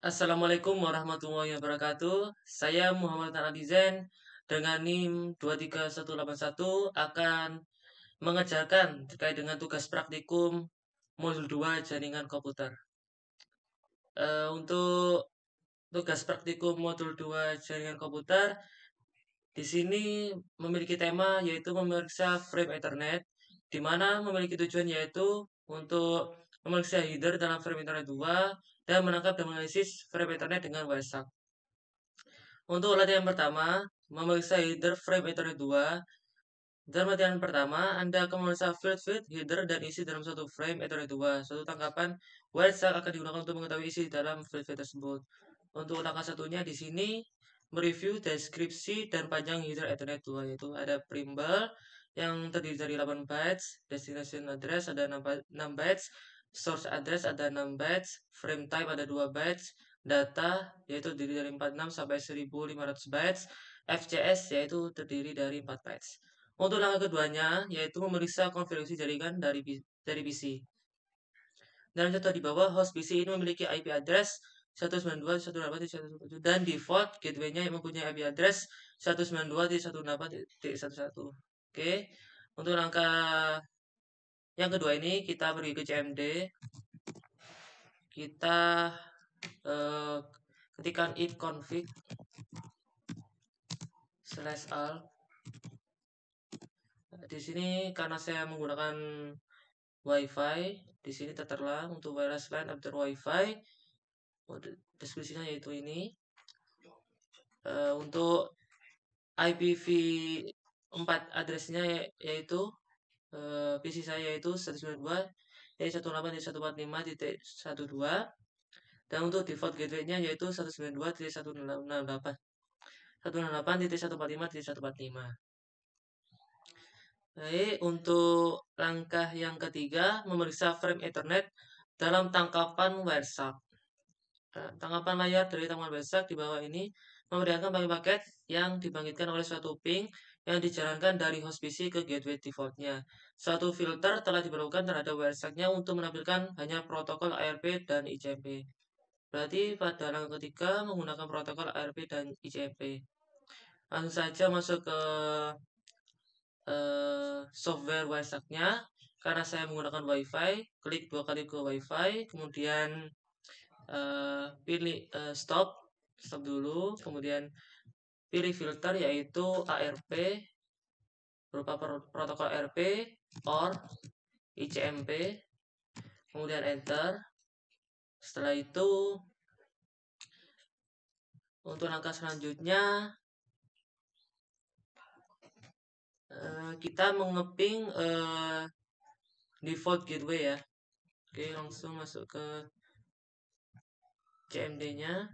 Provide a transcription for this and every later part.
Assalamualaikum warahmatullahi wabarakatuh. Saya Muhammad Nadizen dengan NIM 23181 akan mengerjakan terkait dengan tugas praktikum modul 2 jaringan komputer. Untuk tugas praktikum modul 2 jaringan komputer di sini memiliki tema yaitu memeriksa frame Ethernet, di mana memiliki tujuan yaitu untuk memeriksa header dalam frame Ethernet 2 dan menangkap dan menganalisis frame Ethernet dengan WireShark. Untuk latihan pertama, memeriksa header frame Ethernet 2. Dalam latihan pertama, Anda akan memeriksa field, header, dan isi dalam satu frame Ethernet 2. Suatu tangkapan WireShark akan digunakan untuk mengetahui isi dalam field tersebut. Untuk langkah satunya di sini, mereview deskripsi dan panjang header Ethernet 2, yaitu ada primbal yang terdiri dari 8 bytes, destination address ada 6 bytes, source address ada 6 bytes, frame type ada 2 bytes, data yaitu terdiri dari 46 sampai 1500 bytes, FCS yaitu terdiri dari 4 bytes. Untuk langkah keduanya yaitu memeriksa konfigurasi jaringan dari PC. Dalam contoh di bawah, host PC ini memiliki IP address 192.168.1.1 dan default gateway-nya yang mempunyai IP address 192.168.1.1. Oke. Untuk langkah yang kedua ini kita pergi ke CMD. Kita ketikkan ipconfig /all. Di sini karena saya menggunakan WiFi, di sini tertera untuk wireless LAN adapter WiFi. Deskripsinya yaitu ini. Untuk IPv4 addressnya yaitu PC saya yaitu 192.168.145.12 dan untuk default gateway-nya yaitu 192.168.145.145. Baik, untuk langkah yang ketiga, memeriksa frame Ethernet dalam tangkapan WireShark. Tangkapan layar dari tangkapan WireShark di bawah ini memperlihatkan paket yang dibangkitkan oleh suatu ping yang dijalankan dari host PC ke gateway defaultnya. Suatu filter telah diperlukan terhadap WireShark-nya untuk menampilkan hanya protokol ARP dan ICMP. Berarti pada langkah ketiga menggunakan protokol ARP dan ICMP. Langsung saja masuk ke software WireShark-nya. Karena saya menggunakan WiFi, klik 2 kali ke WiFi, kemudian pilih stop dulu, kemudian pilih filter yaitu ARP berupa protokol ARP or ICMP, kemudian enter. Setelah itu untuk langkah selanjutnya kita mengeping default gateway ya. Oke, langsung masuk ke CMD-nya.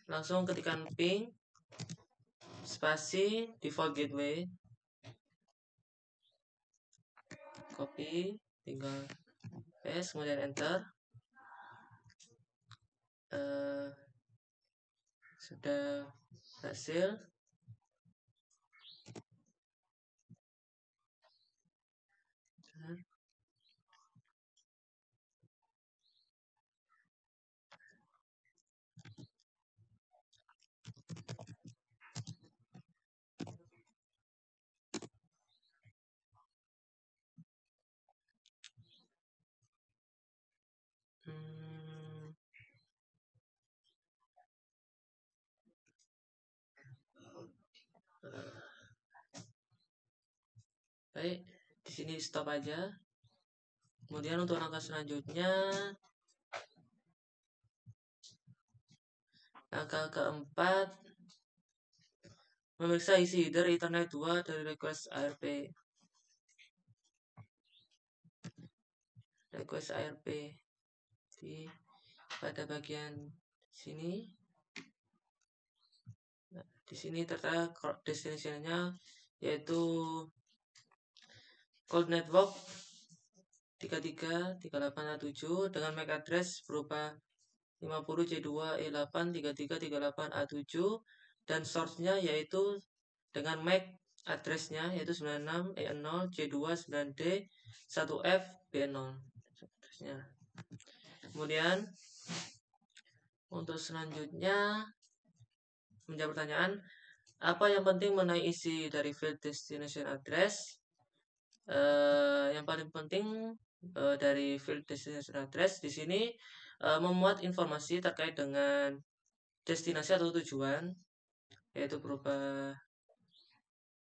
Langsung ketikkan ping spasi default gateway. Copy, tinggal paste, kemudian enter. Sudah berhasil. Baik, di sini stop aja. Kemudian untuk langkah selanjutnya, langkah keempat, memeriksa isi header Ethernet 2 dari request ARP. Request ARP pada bagian sini. Nah, di sini tertera destination-nya yaitu cold network 3338A7 dengan MAC address berupa 50C2E83338A7 dan source-nya yaitu dengan MAC address-nya yaitu 96E0C2 9D1F B0. Kemudian Untuk selanjutnya menjawab pertanyaan, apa yang penting mengenai isi dari field destination address? Yang paling penting dari field destination address di sini memuat informasi terkait dengan destinasi atau tujuan, yaitu berupa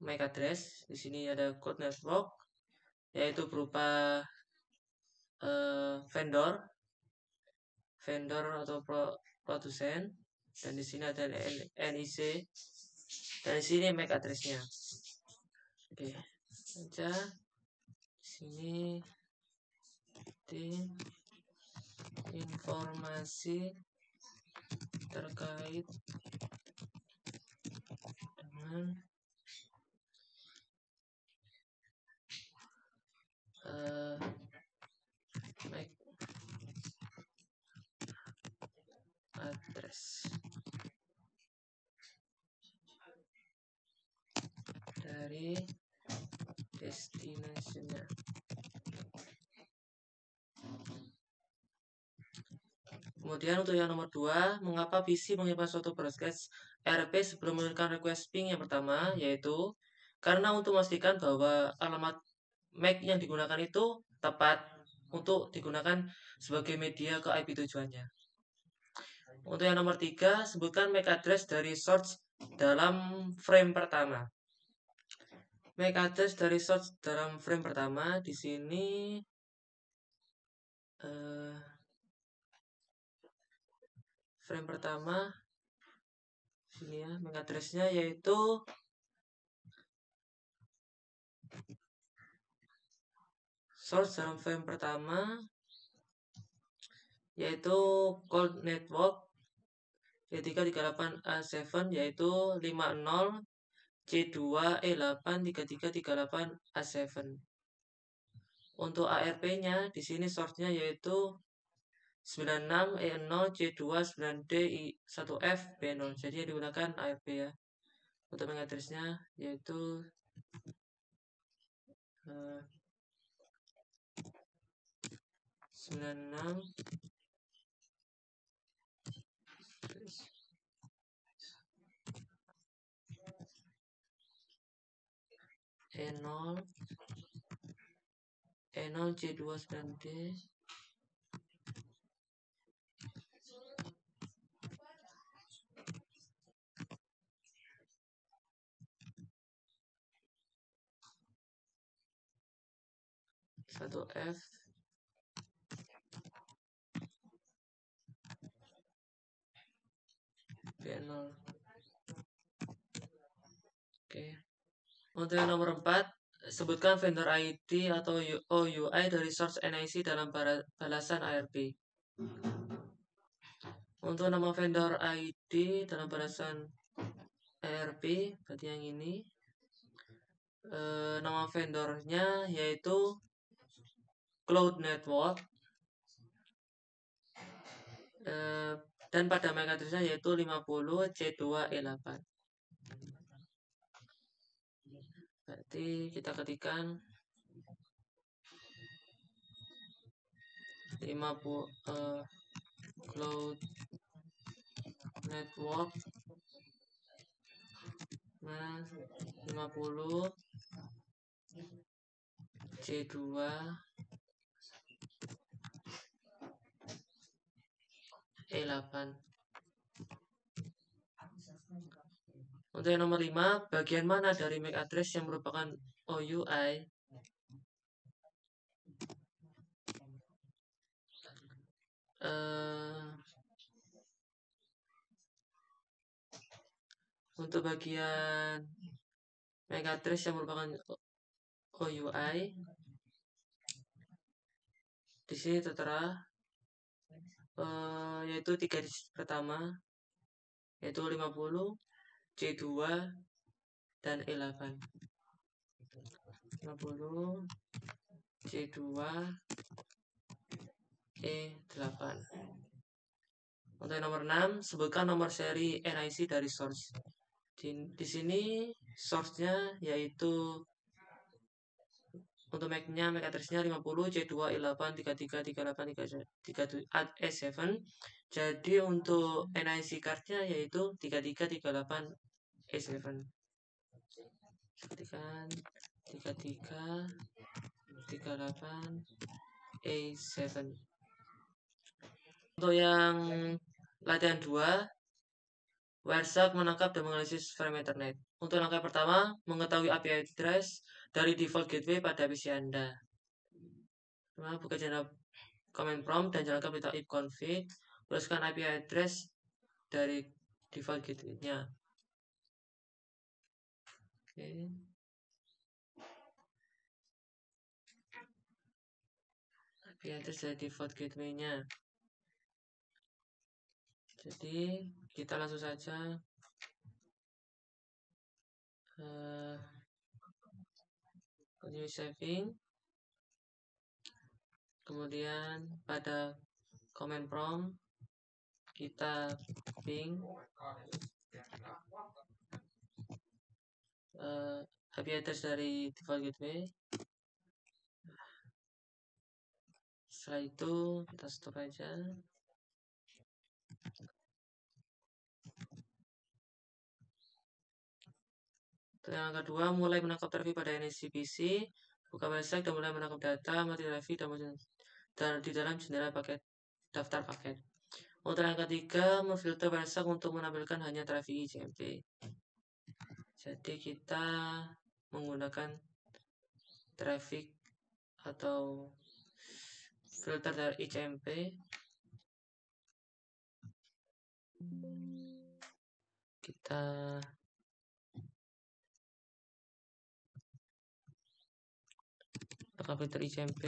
MAC address. Di sini ada code network, yaitu berupa vendor atau produsen, dan di sini ada NIC, dan di sini MAC addressnya. Oke, saja di sini informasi terkait dengan MAC address dari destinasinya. Kemudian untuk yang nomor 2, mengapa PC menyimpan suatu broadcast RP sebelum mengirimkan request ping yang pertama, yaitu karena untuk memastikan bahwa alamat MAC yang digunakan itu tepat untuk digunakan sebagai media ke IP tujuannya. Untuk yang nomor 3, sebutkan MAC address dari source dalam frame pertama. MAC address dari source dalam frame pertama di sini frame pertama sini ya, MAC addressnya yaitu source dalam frame pertama yaitu cold network Y338A7 yaitu 50 C2E8 3338A7. Untuk ARP-nya di sini source-nya yaitu 96E0 C2 9D1F B0. Jadi yang digunakan ARP ya. Untuk MAC address-nya yaitu 96 E0 C29D 1F B0. Oke. Untuk yang nomor 4, sebutkan vendor ID atau OUI dari source NIC dalam balasan ARP. Untuk nama vendor ID dalam balasan ARP, berarti yang ini, nama vendornya yaitu Cloud Network, dan pada MAC address-nya yaitu 50 C2E8. Berarti kita ketikkan 50 Cloud Network 50 C2 E8. Untuk yang nomor 5, bagian mana dari MAC address yang merupakan OUI? Untuk bagian MAC address yang merupakan OUI di sini tertera yaitu 3 digit pertama yaitu 50 C2 dan E8. 50 C2 E8. Untuk yang nomor 6, sebutkan nomor seri NIC dari source. Di sini source-nya yaitu untuk MAC-nya, MAC address-nya 50 C2E8 3338 E7. Jadi untuk NIC cardnya yaitu 3338E7. Ketikkan 3338E7. Untuk yang latihan 2, Wireshark menangkap dan menganalisis frame Ethernet. Untuk langkah pertama, mengetahui IP address dari default gateway pada PC Anda. Pertama, buka channel command prompt dan jalankan perintah ifconfig. Tuliskan IP address dari default gateway-nya. Oke. IP address dari default gateway-nya. Jadi kita langsung saja continue saving. Kemudian pada command prompt kita ping IP address dari default gateway. Setelah itu kita stop aja. Yang kedua, mulai menangkap traffic pada NIC PC. Buka website dan mulai menangkap data, mati traffic dan di dalam jendela paket daftar paket. Untuk yang ketiga, memfilter website untuk menampilkan hanya traffic ICMP. Jadi kita menggunakan traffic atau filter dari ICMP. Kita pakai filter ICMP.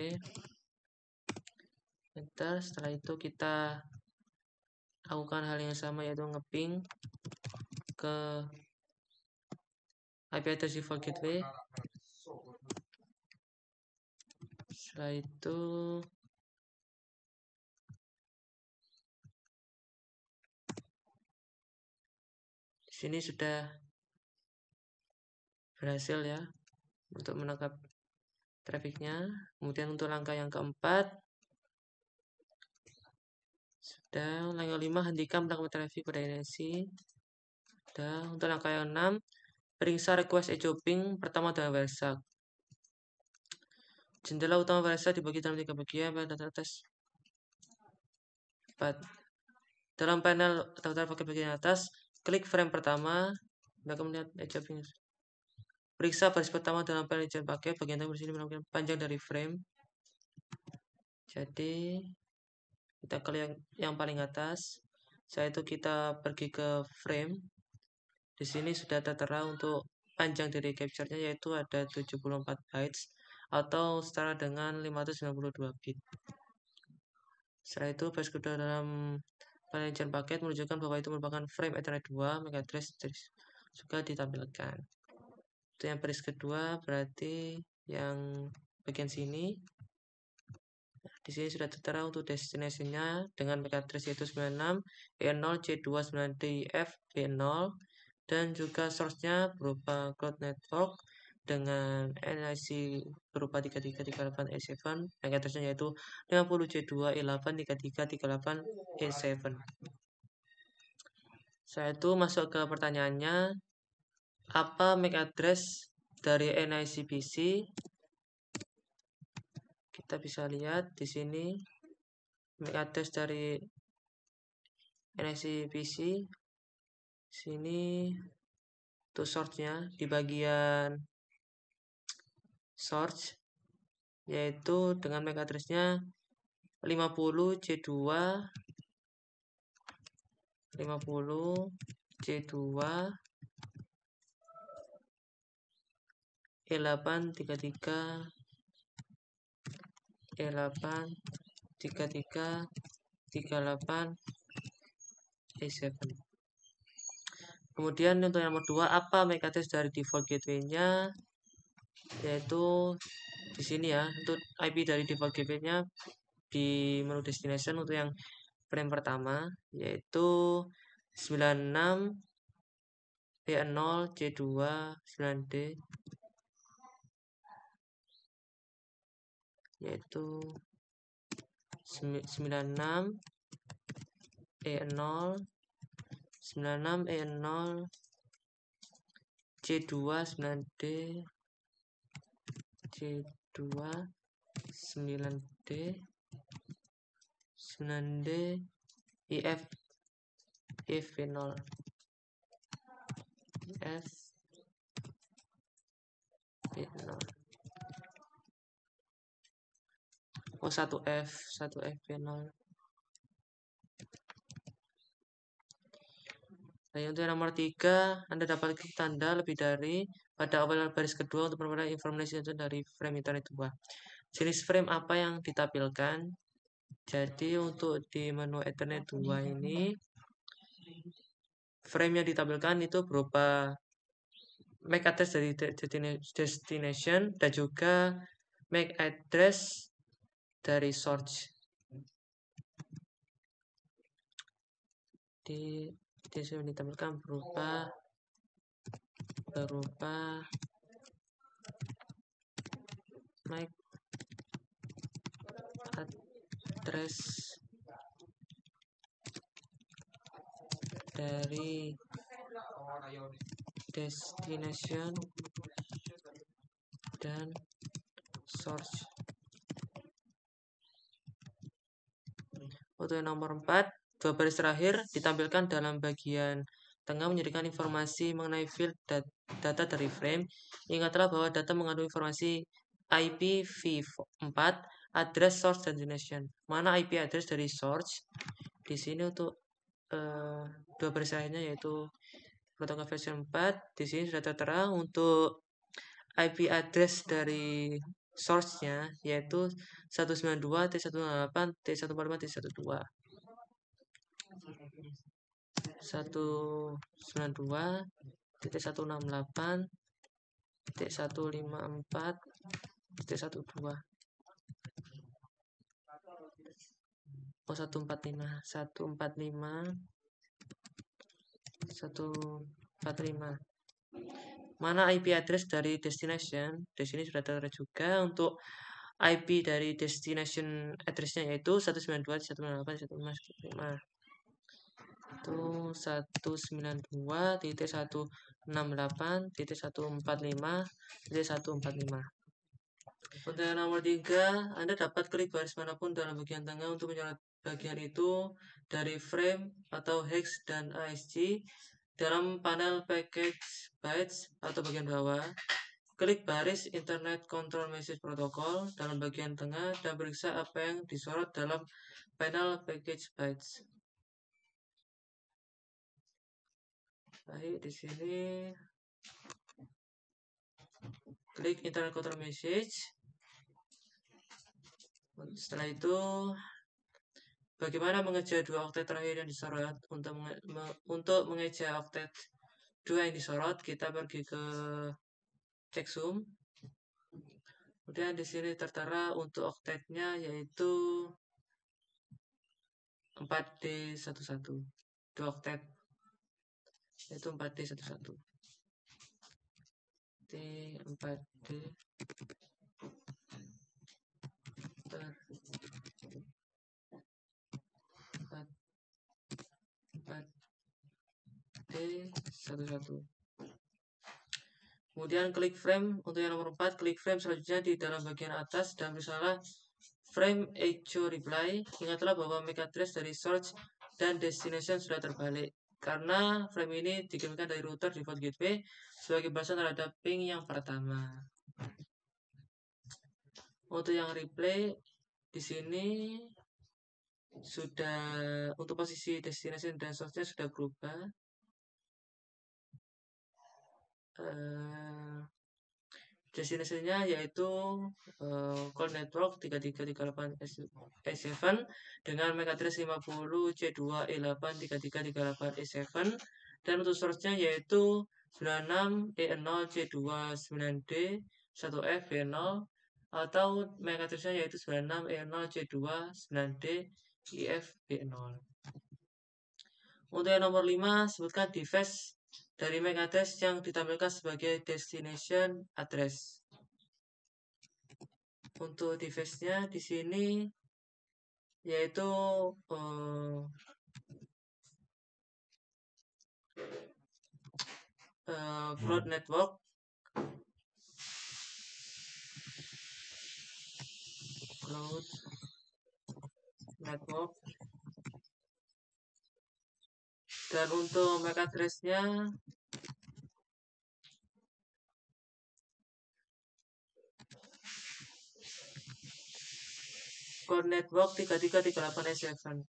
Enter. Setelah itu kita lakukan hal yang sama, yaitu ngeping ke IP address default gateway. Setelah itu di sini sudah berhasil ya untuk menangkap trafficnya. Kemudian untuk langkah yang keempat, sudah. Langkah 5, hentikan menangkap traffic pada NIC. Sudah. Untuk langkah yang 6, periksa request e-shopping pertama dengan Wireshark. Jendela utama Wireshark dibagi dalam 3 bagian pada atas. Dalam panel daftar paket bagian atas, klik frame pertama. Anda akan melihat e-shopping. Periksa baris pertama dalam panel izin paket. Bagian tengah sini menunjukkan panjang dari frame. Jadi kita klik yang paling atas. Setelah itu kita pergi ke frame. Di sini sudah tertera untuk panjang dari capture-nya, yaitu ada 74 bytes atau setara dengan 592 bit. Setelah itu baris kedua dalam panel izin paket menunjukkan bahwa itu merupakan frame Ethernet 2 MAC address juga ditampilkan. Itu yang baris kedua, berarti yang bagian sini. Di sini sudah tertera untuk destinasinya dengan MAC address yaitu 96E0C29DF B0 dan juga source-nya berupa cloud network dengan NIC berupa 3338E7, MAC address-nya yaitu 50C2E83338E7. Setelah itu masuk ke pertanyaannya, apa MAC address dari NIC PC? Kita bisa lihat di sini MAC address dari NIC PC. Sini tuh source-nya di bagian source, yaitu dengan MAC address-nya 50C2 E833 E83338E7. Kemudian untuk yang nomor 2, apa MAC address dari default gateway-nya? Yaitu di sini ya, untuk IP dari default gateway-nya di menu destination untuk yang frame pertama yaitu 96E0C29D, yaitu 96 E0, 96 E0, C2 9D, C2 9D, 9D, IF V0, IF V0. Oh, 1F V0. Nah, untuk yang nomor 3, Anda dapat klik tanda lebih dari pada awal baris kedua untuk memperoleh informasi itu dari frame internet 2. Jenis frame apa yang ditampilkan? Jadi untuk di menu Ethernet 2 ini, frame yang ditampilkan itu berupa MAC address dari destination dan juga MAC address dari source. Di sini ditampilkan berupa MAC address dari destination dan source. Untuk yang nomor 4, dua baris terakhir ditampilkan dalam bagian tengah menjadikan informasi mengenai field data dari frame. Ingatlah bahwa data mengandung informasi IPv4, address source dan destination. Mana IP address dari source? Di sini untuk dua baris terakhirnya yaitu protokol versi 4. Di sini sudah tertera untuk IP address dari source-nya yaitu 192.168.145.12. 192.168.154.12. Oh, 145. Mana IP address dari destination? Di sini sudah tertera juga untuk IP dari destination address-nya yaitu 192.168.145. Itu 192.168.145.145. Untuk yang nomor 3, Anda dapat klik baris manapun dalam bagian tengah untuk menyorot bagian itu dari frame atau hex dan ASC dalam panel package bytes atau bagian bawah. Klik baris Internet Control Message Protocol dalam bagian tengah dan periksa apa yang disorot dalam panel package bytes. Baik, di sini klik Internet Control Message. Setelah itu, bagaimana mengeja 2 oktet terakhir yang disorot? Untuk mengeja oktet 2 yang disorot, kita pergi ke checksum. Kemudian di sini tertera untuk oktetnya yaitu 4D11. 2 oktet yaitu 4D11. 4D 4D11. Kemudian klik frame. Untuk yang nomor 4, klik frame selanjutnya di dalam bagian atas dan misalnya frame echo reply. Ingatlah bahwa MAC address dari source dan destination sudah terbalik karena frame ini dikirimkan dari router default gateway sebagai balasan terhadap ping yang pertama. Untuk yang replay di sini sudah untuk posisi destination dan source-nya sudah berubah. Destination-nya yaitu call network 3338E7 dengan MAC address 50C2E83338E7 dan untuk source-nya yaitu 96E0C29D 1F0 atau MAC address-nya yaitu 96E0C29D IFB0. Untuk yang nomor 5, sebutkan device dari MAC address yang ditampilkan sebagai destination address. Untuk device-nya di sini yaitu Broad Network. Broad Network. Dan untuk MAC address-nya Core Network 3338E7.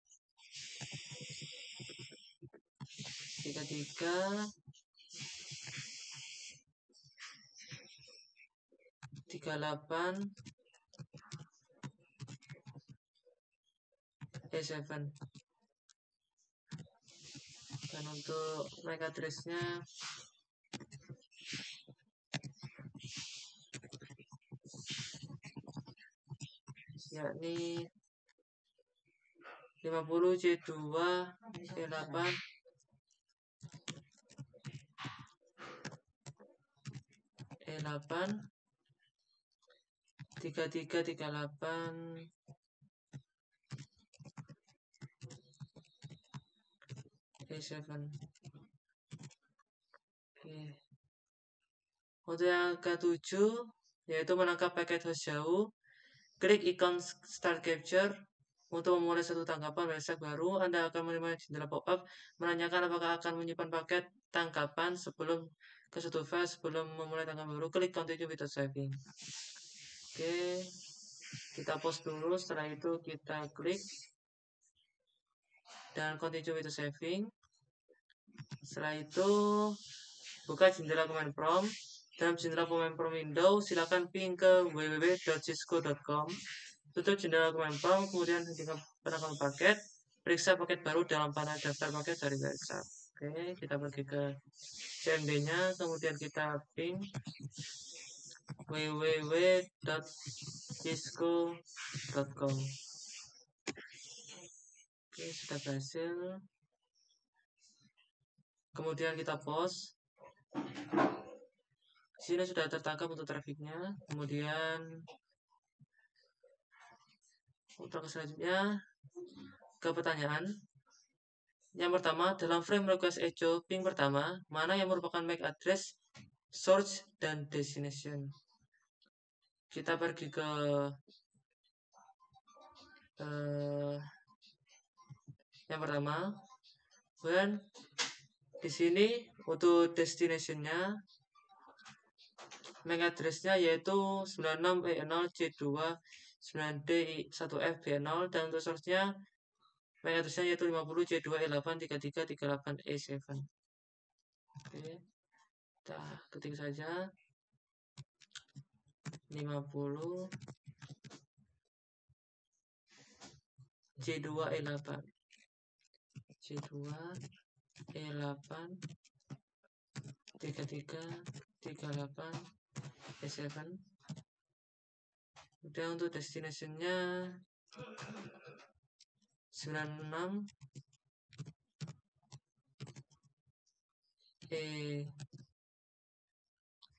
3338E7. Dan untuk MAC address-nya yakni 50C2E8 E8 3338 E7. Oke. Untuk yang ke-7 yaitu menangkap paket host jauh. Klik ikon Start Capture untuk memulai satu tangkapan website baru. Anda akan menerima jendela pop-up menanyakan apakah akan menyimpan paket tangkapan sebelum ke suatu file sebelum memulai tangkapan baru. Klik Continue without saving. Oke, kita pause dulu. Setelah itu kita klik dan Continue without saving. Setelah itu buka jendela command prompt. Dalam jendela command prompt window, silakan ping ke www.cisco.com. Tutup jendela command prompt, kemudian hentikan penangkapan paket. Periksa paket baru dalam panel daftar paket dari WhatsApp. Oke, kita pergi ke CMD-nya, kemudian kita ping www.cisco.com. Oke, sudah berhasil. Kemudian kita pause. Sini sudah tertangkap untuk trafiknya. Kemudian untuk selanjutnya ke pertanyaan. Yang pertama, dalam frame request echo ping pertama, mana yang merupakan MAC address, source, dan destination? Kita pergi ke yang pertama. Dan di sini untuk destination-nya MAC address-nya yaitu 96E0C2 9D1FB0 dan untuk source-nya MAC address-nya yaitu 50C2E8 3338E7. Oke, kita ketik saja 50 C2E8 C2E8 3338E7. Kemudian untuk destination-nya 96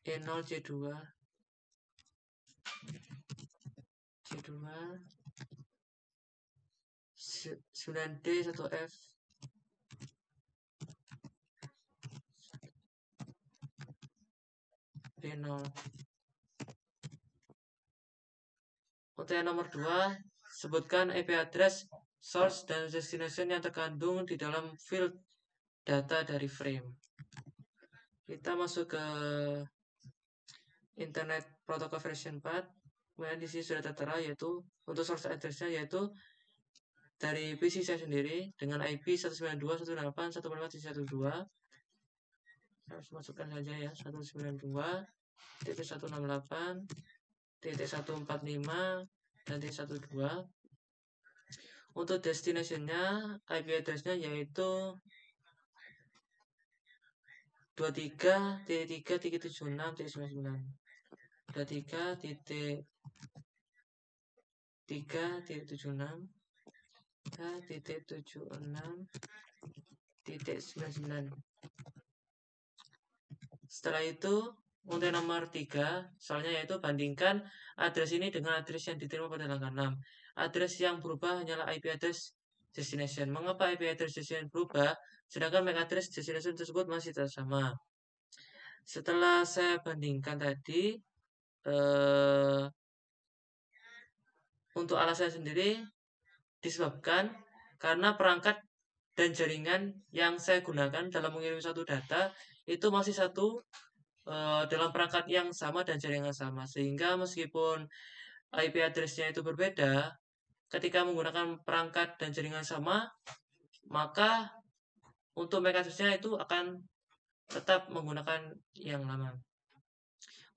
E0 C2 9D1F B0. Untuk yang nomor 2, sebutkan IP address, source, dan destination yang terkandung di dalam field data dari frame. Kita masuk ke Internet Protocol version 4. Kemudian di sini sudah tertera yaitu untuk source address-nya yaitu dari PC saya sendiri dengan IP 192.168.145.112. Harus masukkan saja ya 192.168.145 dan 12. Untuk destination-nya IP address-nya yaitu 23.3.76.99 23.3.76.99. Setelah itu untuk nomor 3 soalnya yaitu bandingkan address ini dengan address yang diterima pada langkah 6. Address yang berubah hanyalah IP address destination. Mengapa IP address destination berubah sedangkan MAC address destination tersebut masih tetap sama? Setelah saya bandingkan tadi, eh, untuk alasan sendiri disebabkan karena perangkat dan jaringan yang saya gunakan dalam mengirim suatu data itu masih satu, dalam perangkat yang sama dan jaringan sama. Sehingga meskipun IP address-nya itu berbeda, ketika menggunakan perangkat dan jaringan sama, maka untuk MAC address-nya itu akan tetap menggunakan yang lama.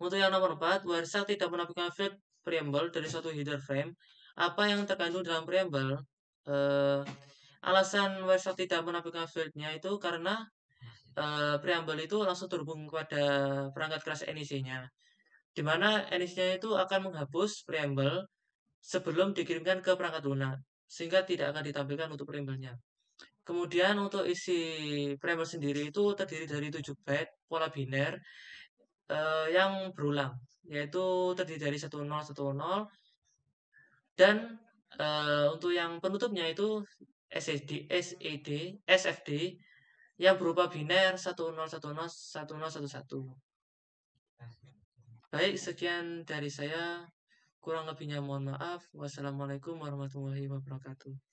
Untuk yang nomor 4, WireShark tidak menampilkan field preamble dari suatu header frame. Apa yang terkandung dalam preamble? Eh, Alasan WireShark tidak menampilkan fieldnya itu karena preamble itu langsung terhubung kepada perangkat keras NIC-nya, di mana NIC-nya itu akan menghapus preamble sebelum dikirimkan ke perangkat lunak, sehingga tidak akan ditampilkan untuk preamble-nya. Kemudian untuk isi preamble sendiri itu terdiri dari 7 byte pola biner yang berulang, yaitu terdiri dari 1010 dan untuk yang penutupnya itu SFD yang berupa biner 1010 1011. Baik, sekian dari saya. Kurang lebihnya mohon maaf. Wassalamualaikum warahmatullahi wabarakatuh.